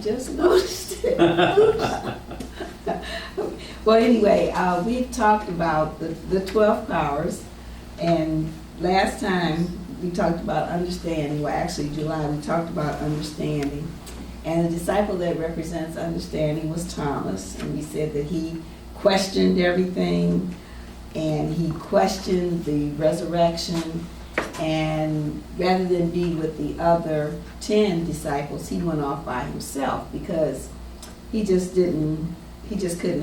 just noticed it. Well, anyway, we talked about the 12 powers, and last time we talked about understanding. Well, actually, July, we talked about understanding. And the disciple that represents understanding was Thomas, and we said that he questioned everything, and he questioned the resurrection, and rather than be with the other 10 disciples, he went off by himself because he just couldn't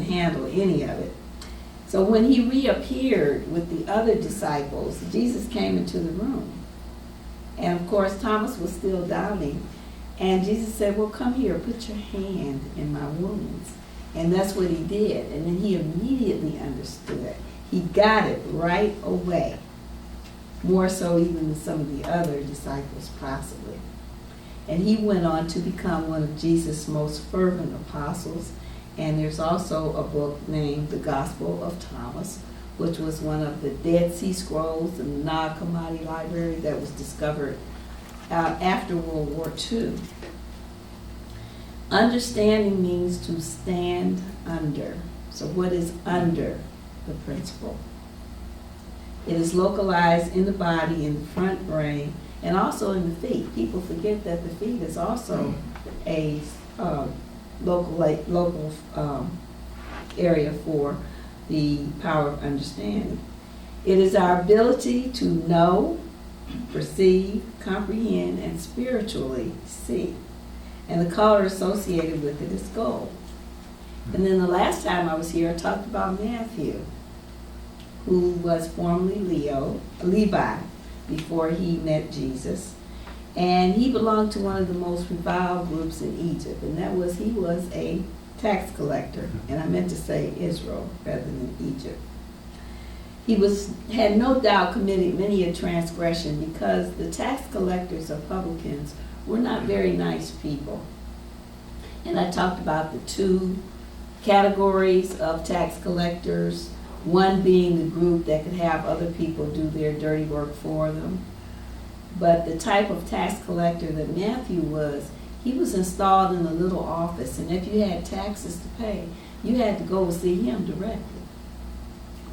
handle any of it. So when he reappeared with the other disciples, Jesus came into the room. And of course, Thomas was still doubting. And Jesus said, well, come here, put your hand in my wounds. And that's what he did. And then he immediately understood. He got it right away. More so even than some of the other disciples possibly. And he went on to become one of Jesus' most fervent apostles. And there's also a book named The Gospel of Thomas, which was one of the Dead Sea Scrolls in the Nag Hammadi Library that was discovered after World War II. Understanding means to stand under. So what is under the principle? It is localized in the body, in the front brain, and also in the feet. People forget that the feet is also a local area for the power of understanding. It is our ability to know, perceive, comprehend, and spiritually see. And the color associated with it is gold. And then the last time I was here, I talked about Matthew, who was formerly Levi, before he met Jesus. And he belonged to one of the most reviled groups in Egypt, and that was, he was a tax collector. And I meant to say Israel rather than Egypt. He had no doubt committed many a transgression because the tax collectors or publicans were not very nice people. And I talked about the two categories of tax collectors, one being the group that could have other people do their dirty work for them. But the type of tax collector that Matthew was, he was installed in a little office, and if you had taxes to pay, you had to go see him directly.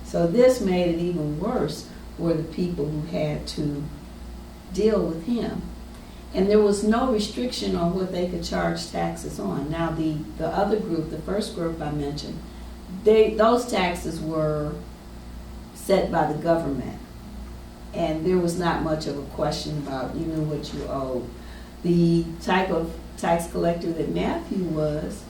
So this made it even worse for the people who had to deal with him. And there was no restriction on what they could charge taxes on. Now the other group, the first group I mentioned, those taxes were set by the government. And there was not much of a question about, you knew what you owed. The type of tax collector that Matthew was,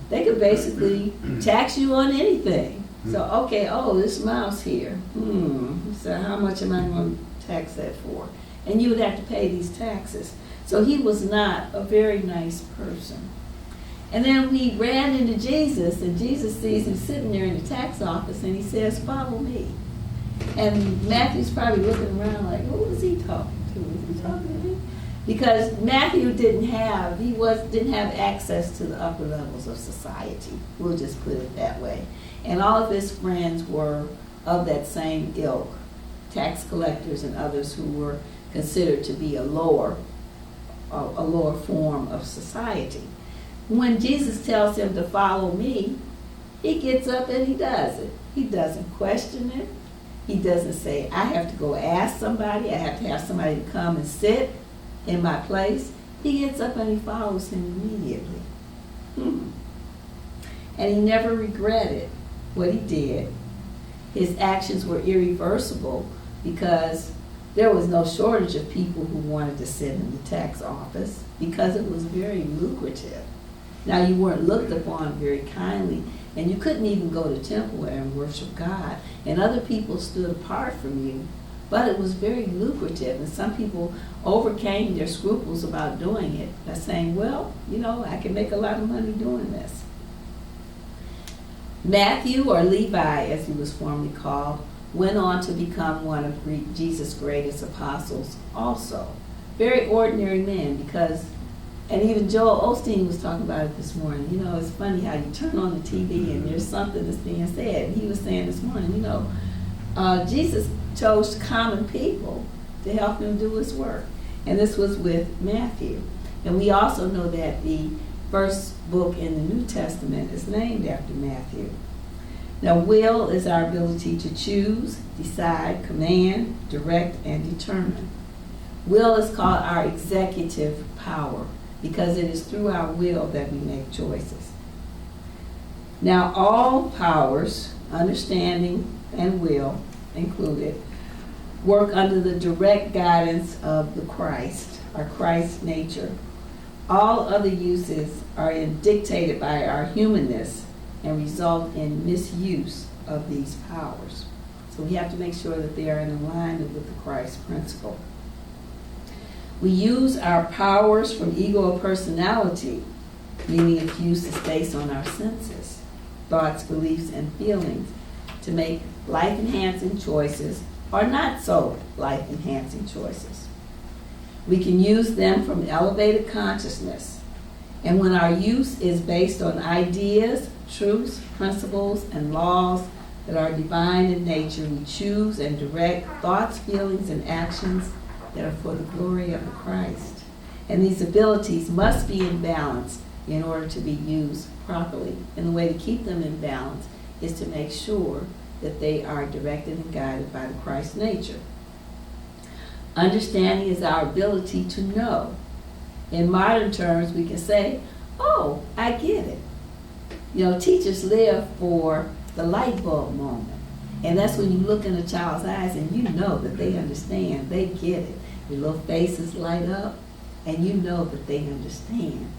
they could basically tax you on anything. So, okay, this mouse here. So how much am I going to tax that for? And you would have to pay these taxes. So he was not a very nice person. And then we ran into Jesus, and Jesus sees him sitting there in the tax office, and he says, follow me. And Matthew's probably looking around like, who is he talking to? Is he talking to me? Because Matthew didn't have access to the upper levels of society. We'll just put it that way. And all of his friends were of that same ilk, tax collectors and others who were considered to be a lower form of society. When Jesus tells him to follow me, he gets up and he does it. He doesn't question it. He doesn't say, I have to go ask somebody, I have to have somebody to come and sit in my place. He gets up and he follows him immediately. And he never regretted what he did. His actions were irreversible because there was no shortage of people who wanted to sit in the tax office because it was very lucrative. Now, you weren't looked upon very kindly, and you couldn't even go to temple and worship God, and other people stood apart from you, but it was very lucrative, and some people overcame their scruples about doing it by saying, well, I can make a lot of money doing this. Matthew, or Levi as he was formerly called, went on to become one of Jesus' greatest apostles also. Very ordinary man, and even Joel Osteen was talking about it this morning. It's funny how you turn on the TV and there's something that's being said. And he was saying this morning, Jesus chose common people to help him do his work. And this was with Matthew. And we also know that the first book in the New Testament is named after Matthew. Now, will is our ability to choose, decide, command, direct, and determine. Will is called our executive power because it is through our will that we make choices. Now, all powers, understanding and will included, work under the direct guidance of the Christ, our Christ nature. All other uses are dictated by our humanness and result in misuse of these powers. So we have to make sure that they are in alignment with the Christ principle. We use our powers from ego or personality, meaning its use is based on our senses, thoughts, beliefs, and feelings, to make life-enhancing choices or not so life-enhancing choices. We can use them from elevated consciousness, and when our use is based on ideas, truths, principles, and laws that are divine in nature, we choose and direct thoughts, feelings, and actions that are for the glory of the Christ. And these abilities must be in balance in order to be used properly. And the way to keep them in balance is to make sure that they are directed and guided by the Christ nature. Understanding is our ability to know. In modern terms, we can say, oh, I get it. You know, teachers live for the light bulb moment. And that's when you look in a child's eyes and you know that they understand, they get it. Your little faces light up and you know that they understand.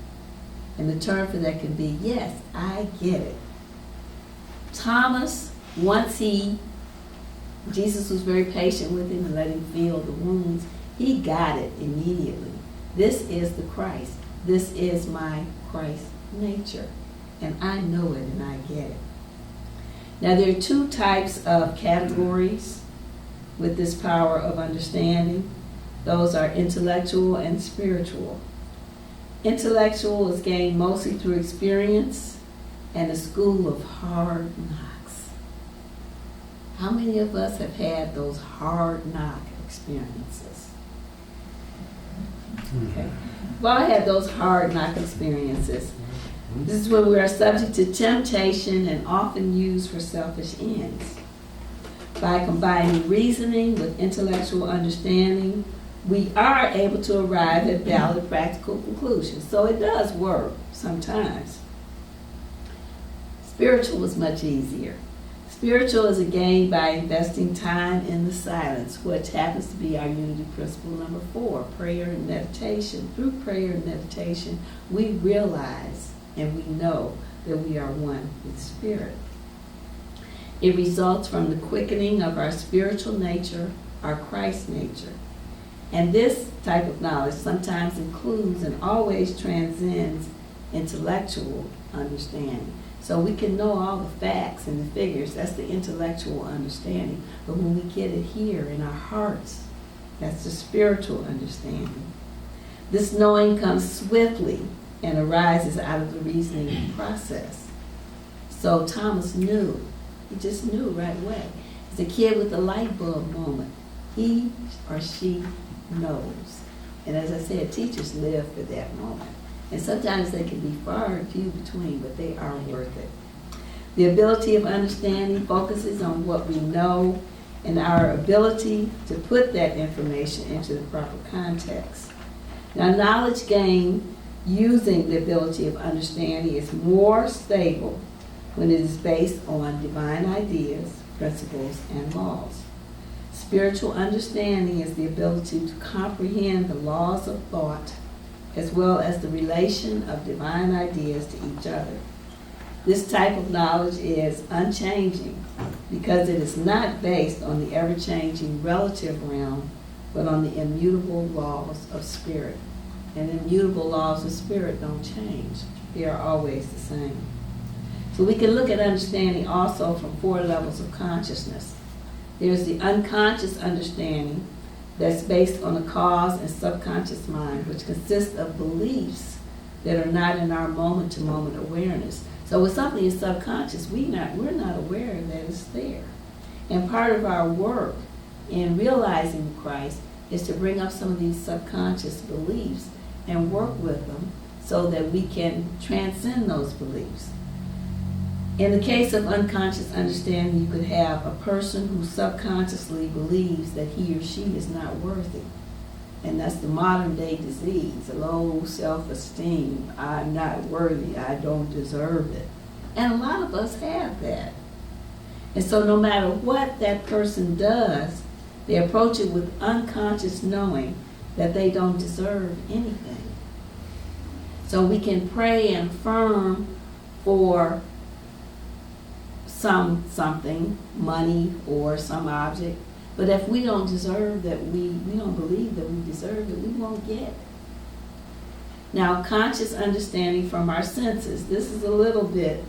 And the term for that can be, yes, I get it. Thomas, Jesus was very patient with him and let him feel the wounds. He got it immediately. This is the Christ. This is my Christ nature. And I know it and I get it. Now there are two types of categories with this power of understanding. Those are intellectual and spiritual. Intellectual is gained mostly through experience and a school of hard knocks. How many of us have had those hard knock experiences? Okay. Well, I had those hard knock experiences. This is when we are subject to temptation and often used for selfish ends. By combining reasoning with intellectual understanding, we are able to arrive at valid practical conclusions. So it does work sometimes. Spiritual is much easier. Spiritual is gained by investing time in the silence, which happens to be our unity principle number 4, prayer and meditation. Through prayer and meditation, we realize and we know that we are one with Spirit. It results from the quickening of our spiritual nature, our Christ nature. And this type of knowledge sometimes includes and always transcends intellectual understanding. So we can know all the facts and the figures, that's the intellectual understanding. But when we get it here in our hearts, that's the spiritual understanding. This knowing comes swiftly and arises out of the reasoning process. So Thomas knew. He just knew right away. It's a kid with a light bulb moment. He or she knows. And as I said, teachers live for that moment. And sometimes they can be far and few between, but they are worth it. The ability of understanding focuses on what we know and our ability to put that information into the proper context. Now, knowledge gained using the ability of understanding is more stable when it is based on divine ideas, principles, and laws. Spiritual understanding is the ability to comprehend the laws of thought as well as the relation of divine ideas to each other. This type of knowledge is unchanging because it is not based on the ever-changing relative realm, but on the immutable laws of spirit. And immutable laws of spirit don't change. They are always the same. So we can look at understanding also from 4 levels of consciousness. There's the unconscious understanding that's based on the cause and subconscious mind, which consists of beliefs that are not in our moment-to-moment awareness. So when something is subconscious, we're not aware that it's there. And part of our work in realizing Christ is to bring up some of these subconscious beliefs and work with them so that we can transcend those beliefs. In the case of unconscious understanding, you could have a person who subconsciously believes that he or she is not worthy. And that's the modern day disease, low self-esteem. I'm not worthy, I don't deserve it. And a lot of us have that. And so no matter what that person does, they approach it with unconscious knowing that they don't deserve anything. So we can pray and affirm for something, money or some object, but if we don't deserve that, we don't believe that we deserve it, we won't get it. Now, conscious understanding from our senses, this is a little bit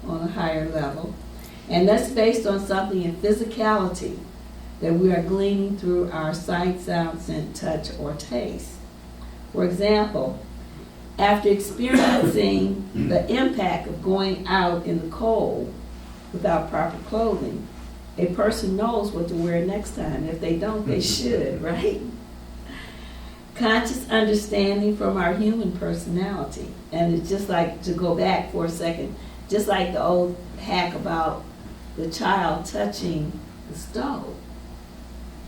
on a higher level, and that's based on something in physicality that we are gleaning through our sight, sound, scent, touch, or taste. For example, after experiencing the impact of going out in the cold without proper clothing, a person knows what to wear next time. If they don't, they should, right? Conscious understanding from our human personality. And it's just like, to go back for a second, just like the old hack about the child touching the stove.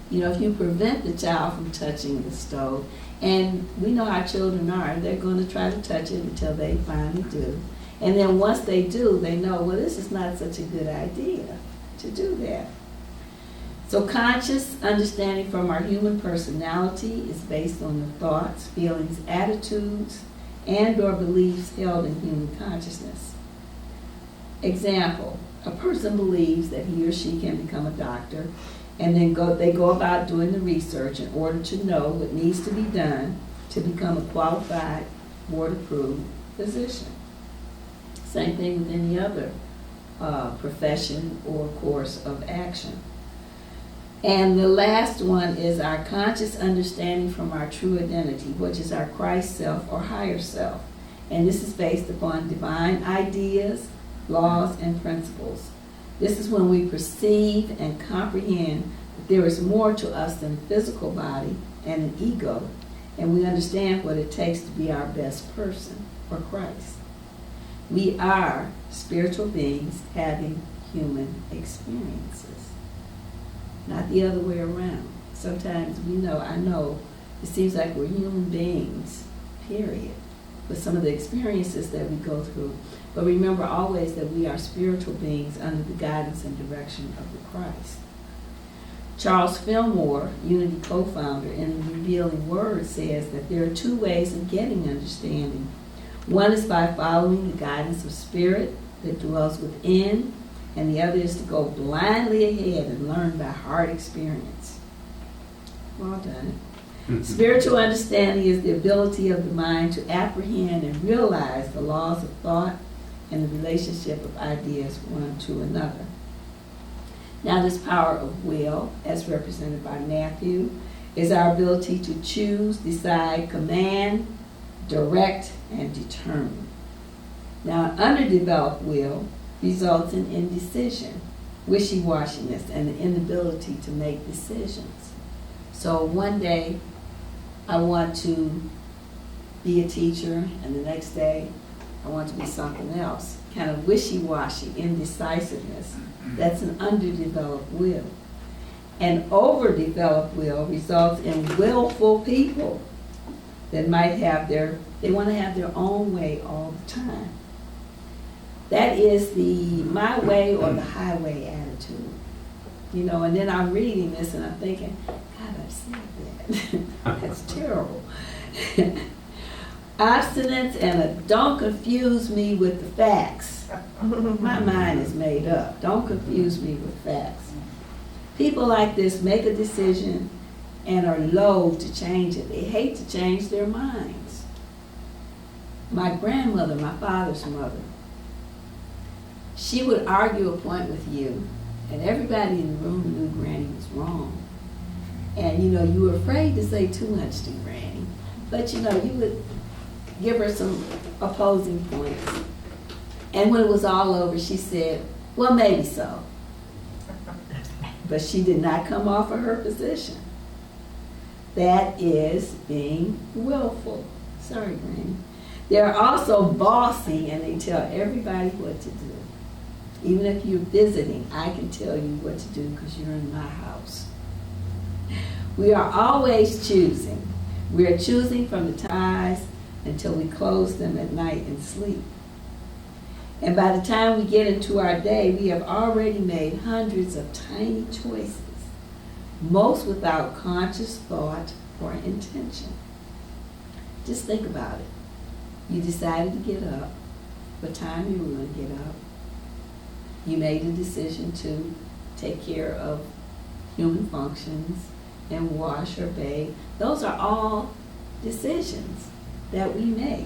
You know, if you prevent the child from touching the stove, and we know how children are, they're going to try to touch it until they finally do. And then once they do, they know, well, this is not such a good idea to do that. So conscious understanding from our human personality is based on the thoughts, feelings, attitudes, and or beliefs held in human consciousness. Example, a person believes that he or she can become a doctor, and then they go about doing the research in order to know what needs to be done to become a qualified, board-approved physician. Same thing with any other profession or course of action. And the last one is our conscious understanding from our true identity, which is our Christ self or higher self. And this is based upon divine ideas, laws, and principles. This is when we perceive and comprehend that there is more to us than a physical body and an ego, and we understand what it takes to be our best person for Christ. We are spiritual beings having human experiences, not the other way around. Sometimes I know, it seems like we're human beings, period, with some of the experiences that we go through. But remember always that we are spiritual beings under the guidance and direction of the Christ. Charles Fillmore, Unity co-founder, in the Revealing Word, says that there are two ways of getting understanding. One is by following the guidance of spirit that dwells within, and the other is to go blindly ahead and learn by hard experience. Well done. Spiritual understanding is the ability of the mind to apprehend and realize the laws of thought and the relationship of ideas one to another. Now, this power of will, as represented by Matthew, is our ability to choose, decide, command, direct, and determine. Now, an underdeveloped will results in indecision, wishy-washiness, and the inability to make decisions. So one day, I want to be a teacher, and the next day, I want to be something else. Kind of wishy-washy, indecisiveness. That's an underdeveloped will. An overdeveloped will results in willful people that might they want to have their own way all the time. That is the my way or the highway attitude. You know, and then I'm reading this and I'm thinking, God, I've said that. That's terrible. Obstinance and a don't confuse me with the facts. My mind is made up. Don't confuse me with facts. People like this make a decision and are loath to change it. They hate to change their minds. My grandmother, my father's mother, she would argue a point with you, and everybody in the room knew Granny was wrong. And you know, you were afraid to say too much to Granny, but you know, you would give her some opposing points. And when it was all over, she said, well, maybe so. But she did not come off of her position. That is being willful. Sorry, Granny. They're also bossy and they tell everybody what to do. Even if you're visiting, I can tell you what to do because you're in my house. We are always choosing. We are choosing from the ties until we close them at night and sleep. And by the time we get into our day, we have already made hundreds of tiny choices, most without conscious thought or intention. Just think about it. You decided to get up, what time you were going to get up. You made a decision to take care of human functions and wash or bathe. Those are all decisions that we make.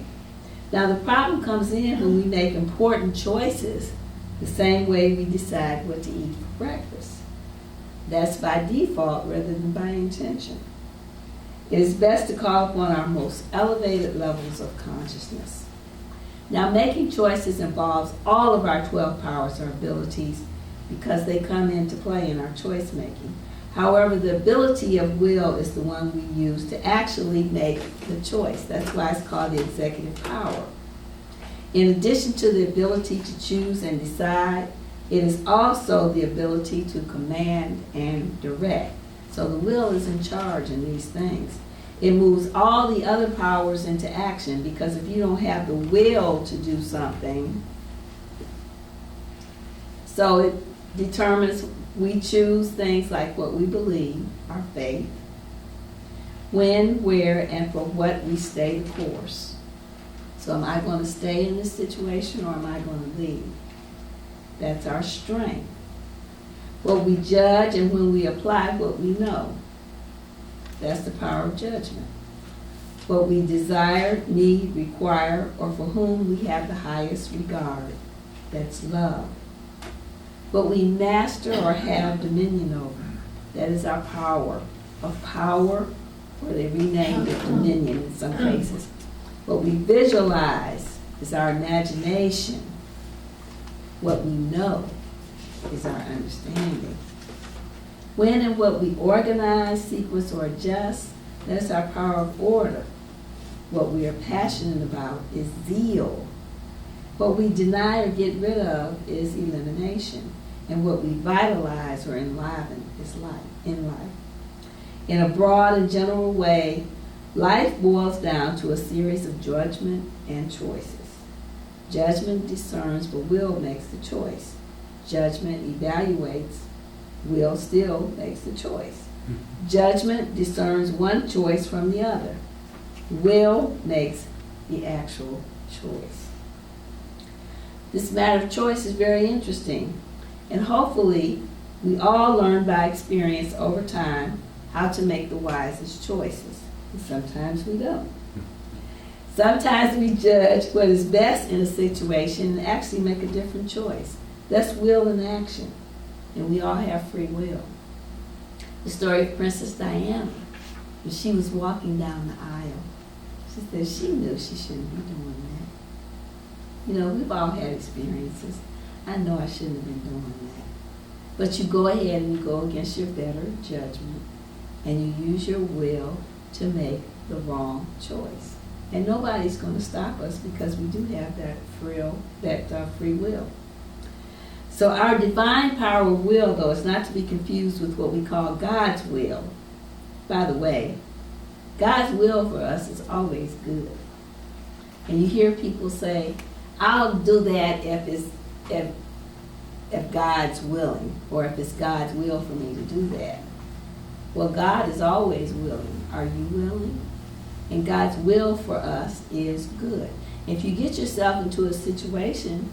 Now the problem comes in when we make important choices the same way we decide what to eat for breakfast. That's by default rather than by intention. It is best to call upon our most elevated levels of consciousness. Now, making choices involves all of our 12 powers or abilities because they come into play in our choice making. However, the ability of will is the one we use to actually make the choice. That's why it's called the executive power. In addition to the ability to choose and decide, it is also the ability to command and direct. So the will is in charge in these things. It moves all the other powers into action because if you don't have the will to do something, so it determines, we choose things like what we believe, our faith, when, where, and for what we stay the course. So am I going to stay in this situation or am I going to leave? That's our strength. What we judge and when we apply what we know. That's the power of judgment. What we desire, need, require, or for whom we have the highest regard. That's love. What we master or have dominion over. That is our power. Of power, or they renamed it dominion in some cases. What we visualize is our imagination. What we know is our understanding. When and what we organize, sequence, or adjust, that's our power of order. What we are passionate about is zeal. What we deny or get rid of is elimination. And what we vitalize or enliven is life. In a broad and general way, life boils down to a series of judgment and choices. Judgment discerns, but will makes the choice. Judgment evaluates, will still makes the choice. Judgment discerns one choice from the other. Will makes the actual choice. This matter of choice is very interesting, and hopefully we all learn by experience over time how to make the wisest choices. And sometimes we don't. Sometimes we judge what is best in a situation and actually make a different choice. That's will in action, and we all have free will. The story of Princess Diana, when she was walking down the aisle, she said she knew she shouldn't be doing that. You know, we've all had experiences. I know I shouldn't have been doing that. But you go ahead and you go against your better judgment, and you use your will to make the wrong choice. And nobody's going to stop us because we do have that free will. So our divine power of will, though, is not to be confused with what we call God's will. By the way, God's will for us is always good. And you hear people say, I'll do that if God's willing, or if it's God's will for me to do that. Well, God is always willing. Are you willing? And God's will for us is good. If you get yourself into a situation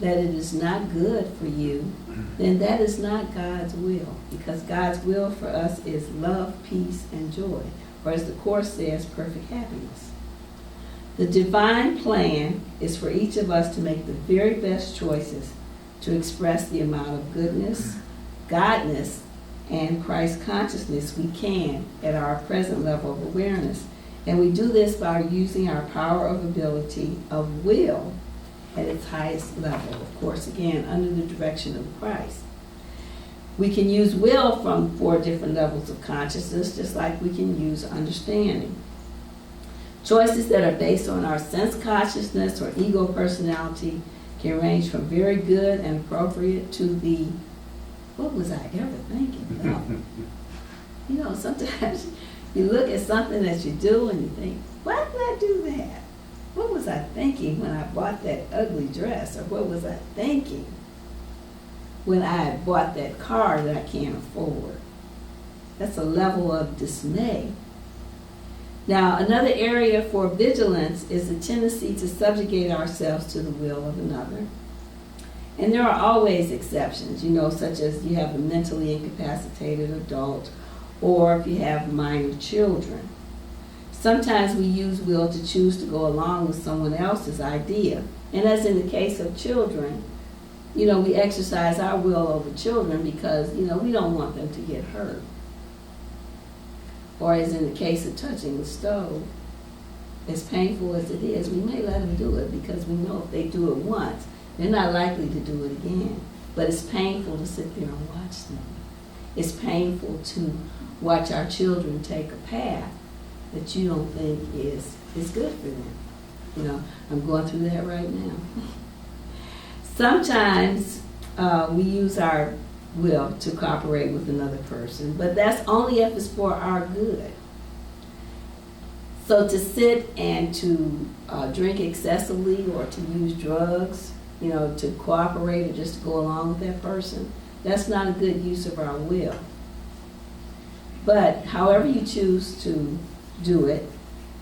that it is not good for you, then that is not God's will. Because God's will for us is love, peace, and joy. Or as the Course says, perfect happiness. The divine plan is for each of us to make the very best choices to express the amount of goodness, godness, and Christ consciousness we can at our present level of awareness. And we do this by using our power of ability of will at its highest level, of course, again, under the direction of Christ. We can use will from 4 different levels of consciousness, just like we can use understanding. Choices that are based on our sense consciousness or ego personality can range from very good and appropriate to the, what was I ever thinking? No. Sometimes you look at something that you do and you think, why did I do that? What was I thinking when I bought that ugly dress? Or what was I thinking when I bought that car that I can't afford? That's a level of dismay. Now, another area for vigilance is the tendency to subjugate ourselves to the will of another. And there are always exceptions, such as you have a mentally incapacitated adult, or if you have minor children. Sometimes we use will to choose to go along with someone else's idea. And as in the case of children, we exercise our will over children because, we don't want them to get hurt. Or as in the case of touching the stove, as painful as it is, we may let them do it because we know if they do it once, they're not likely to do it again. But it's painful to sit there and watch them. It's painful to watch our children take a path that you don't think is good for them. I'm going through that right now. Sometimes we use our will to cooperate with another person, but that's only if it's for our good. So to sit and to drink excessively or to use drugs, to cooperate or just to go along with that person, that's not a good use of our will. But however you choose to do it,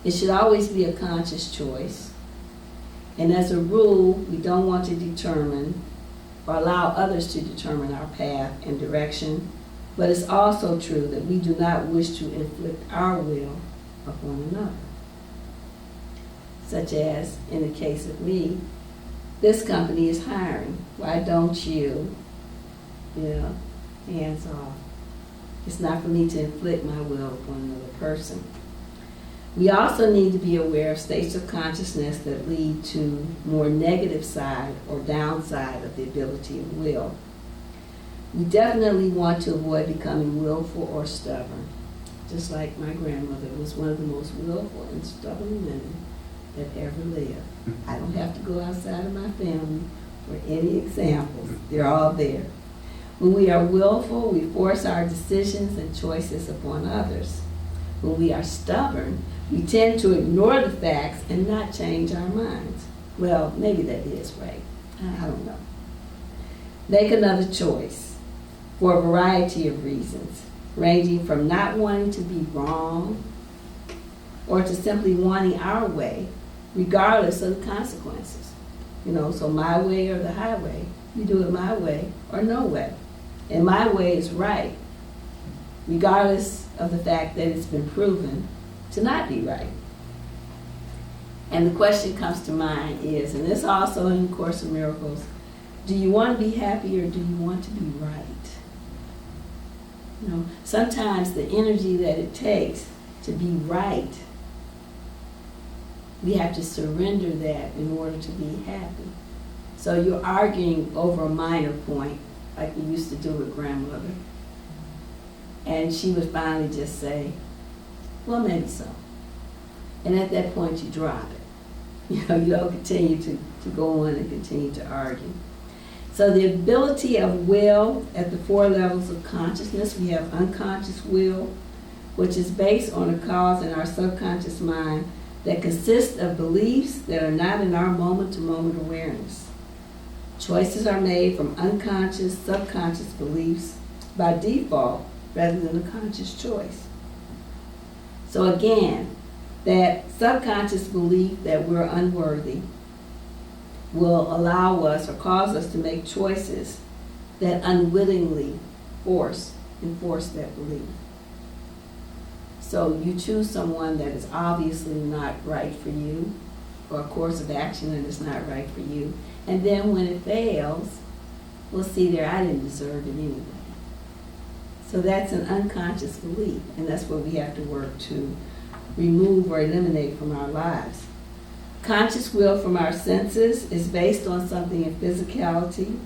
it should always be a conscious choice. And as a rule, we don't want to determine or allow others to determine our path and direction, but it's also true that we do not wish to inflict our will upon another. Such as, in the case of me, this company is hiring. Why don't you, hands off. It's not for me to inflict my will upon another person. We also need to be aware of states of consciousness that lead to more negative side or downside of the ability of will. We definitely want to avoid becoming willful or stubborn, just like my grandmother was one of the most willful and stubborn women that ever lived. I don't have to go outside of my family for any examples. They're all there. When we are willful, we force our decisions and choices upon others. When we are stubborn, we tend to ignore the facts and not change our minds. Well, maybe that is right. I don't know. Make another choice for a variety of reasons, ranging from not wanting to be wrong or to simply wanting our way, regardless of the consequences. So my way or the highway. You do it my way or no way. And my way is right, regardless of the fact that it's been proven to not be right. And the question comes to mind is, and this also in Course in Miracles, do you want to be happy or do you want to be right? Sometimes the energy that it takes to be right, we have to surrender that in order to be happy. So you're arguing over a minor point, like we used to do with grandmother. And she would finally just say, well, maybe so. And at that point, you drop it. You don't continue to go on and continue to argue. So the ability of will at the 4 levels of consciousness, we have unconscious will, which is based on a cause in our subconscious mind that consists of beliefs that are not in our moment-to-moment awareness. Choices are made from unconscious, subconscious beliefs by default rather than a conscious choice. So again, that subconscious belief that we're unworthy will allow us or cause us to make choices that unwittingly enforce that belief. So you choose someone that is obviously not right for you, or a course of action that is not right for you, and then when it fails, we'll see there, I didn't deserve it anyway. So that's an unconscious belief, and that's what we have to work to remove or eliminate from our lives. Conscious will from our senses is based on something in physicality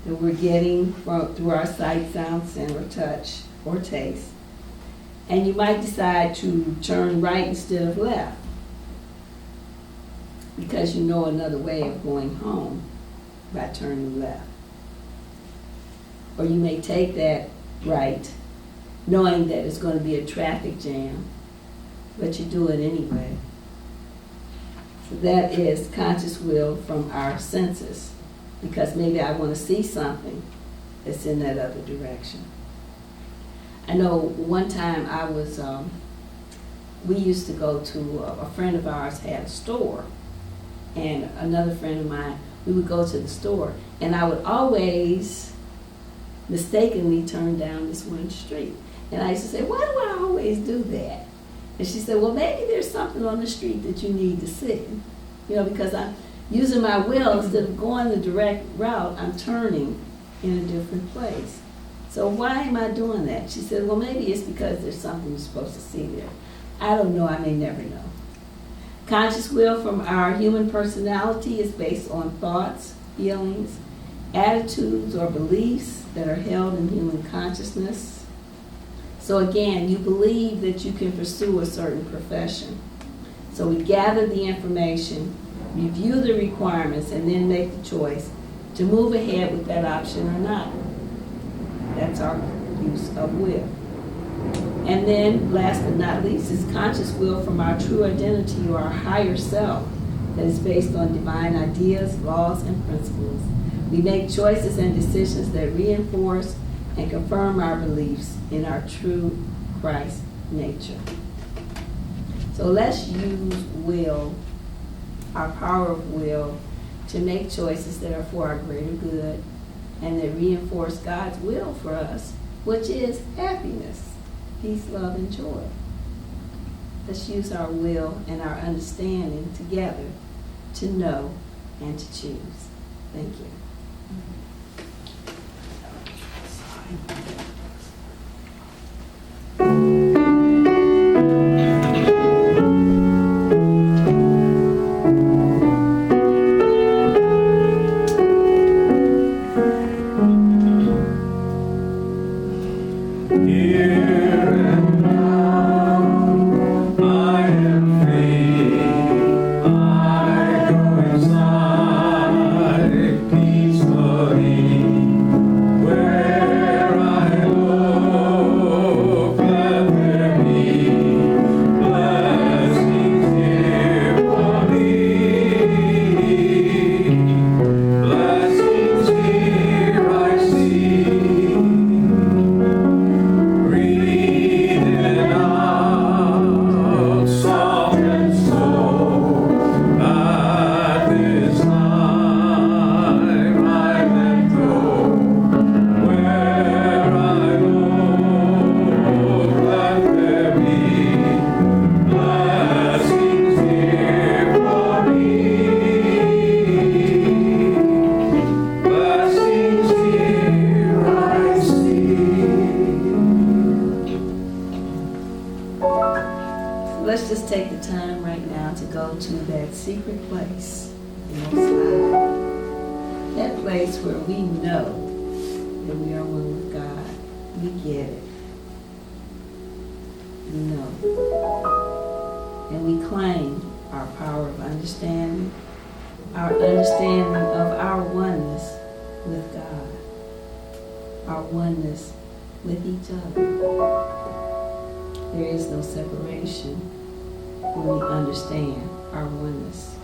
that we're getting through our sight, sound, scent, or touch, or taste. And you might decide to turn right instead of left. because you know another way of going home by turning left. Or you may take that right, knowing that it's going to be a traffic jam, but you do it anyway. So that is conscious will from our senses, because maybe I want to see something that's in that other direction. I know one time we used to go to, a friend of ours had a store, and another friend of mine, we would go to the store, and I would always mistakenly turn down this one street. And I used to say, why do I always do that? And she said, well, maybe there's something on the street that you need to see. Because I'm using my will, instead of going the direct route, I'm turning in a different place. So why am I doing that? She said, well, maybe it's because there's something you're supposed to see there. I don't know, I may never know. Conscious will from our human personality is based on thoughts, feelings, attitudes, or beliefs that are held in human consciousness. So again, you believe that you can pursue a certain profession. So we gather the information, review the requirements, and then make the choice to move ahead with that option or not. That's our use of will. And then, last but not least, is conscious will from our true identity or our higher self that is based on divine ideas, laws, and principles. We make choices and decisions that reinforce and confirm our beliefs in our true Christ nature. So let's use will, our power of will, to make choices that are for our greater good and that reinforce God's will for us, which is happiness, peace, love, and joy. Let's use our will and our understanding together to know and to choose. Thank you. Let's just take the time right now to go to that secret place inside. That place where we know that we are one with God. We get it. We know. And we claim our power of understanding, our understanding of our oneness with God, our oneness with each other. There is no separation when we understand our oneness.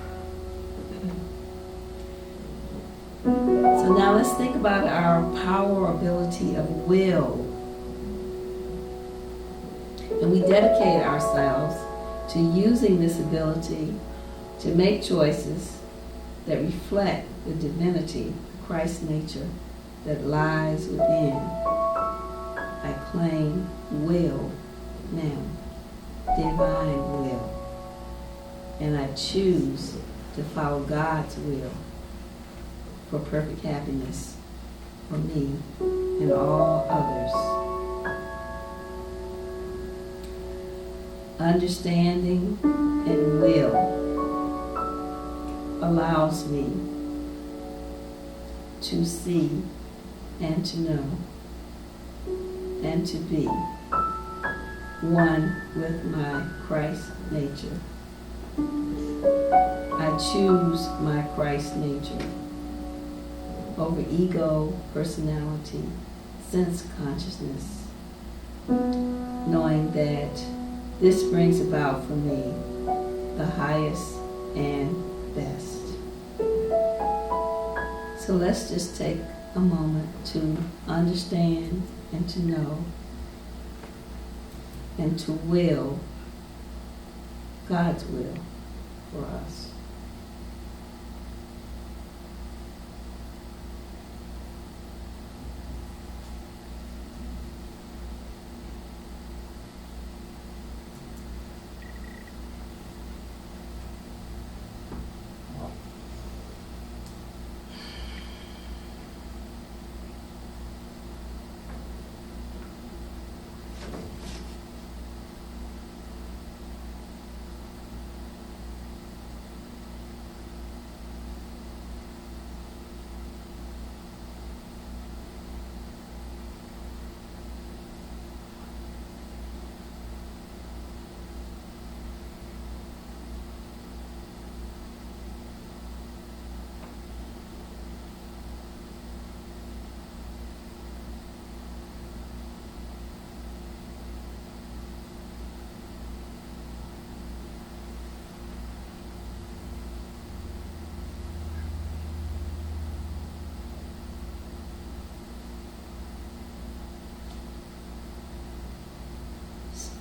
So now let's think about our power, ability of will. And we dedicate ourselves to using this ability to make choices that reflect the divinity, Christ's nature that lies within. I claim will now, divine will. And I choose to follow God's will for perfect happiness for me and all others. Understanding and will allows me to see and to know and to be one with my Christ nature I choose my Christ nature over ego, personality, sense consciousness, knowing that this brings about for me the highest and best. So let's just take a moment to understand and to know and to will God's will for us.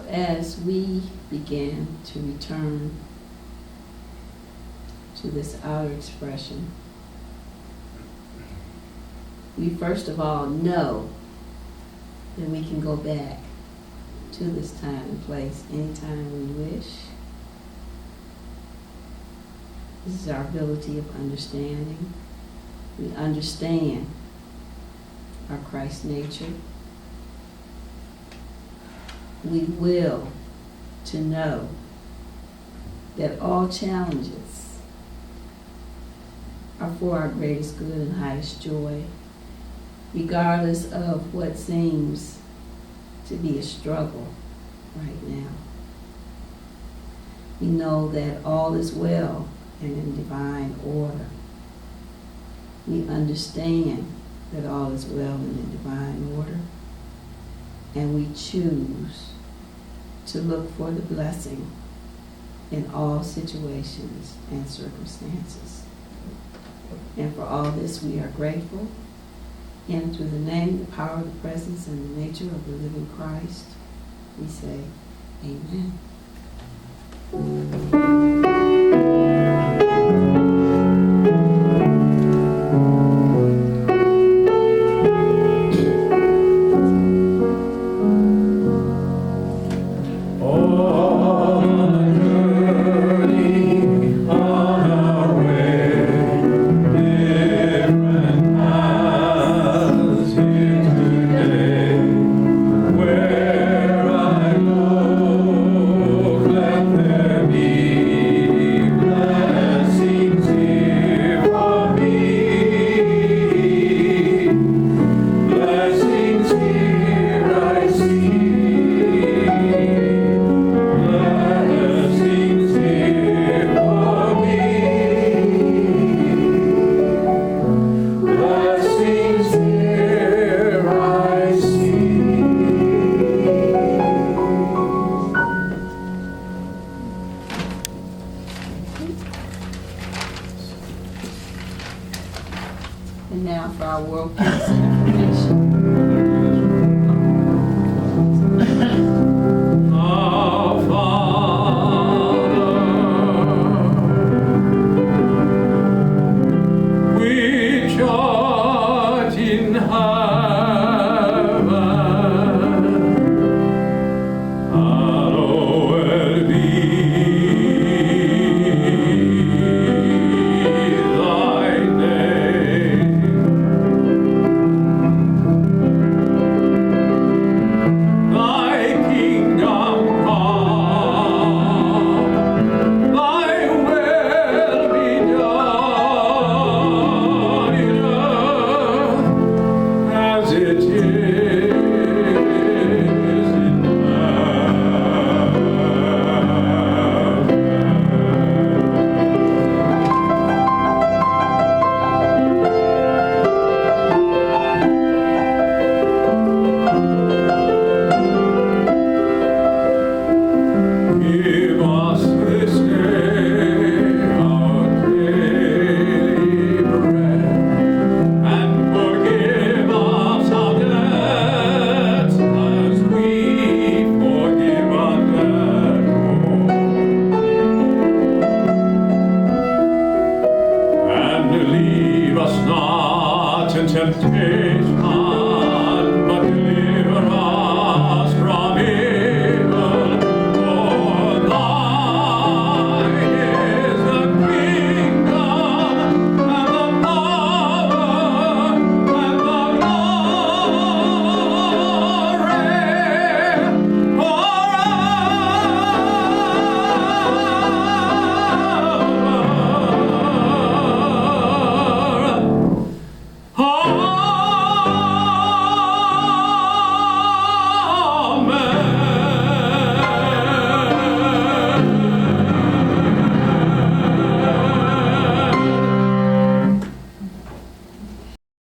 As we begin to return to this outer expression, we first of all know that we can go back to this time and place anytime we wish. This is our ability of understanding. We understand our Christ nature. We will to know that all challenges are for our greatest good and highest joy, regardless of what seems to be a struggle right now. We know that all is well and in divine order. We understand that all is well and in divine order, and we choose to look for the blessing in all situations and circumstances. And for all this we are grateful. And through the name, the power, the presence, and the nature of the living Christ, we say, Amen. And now for our world peace and information. Our Father, which art in heaven, hallowed be thy name. temptation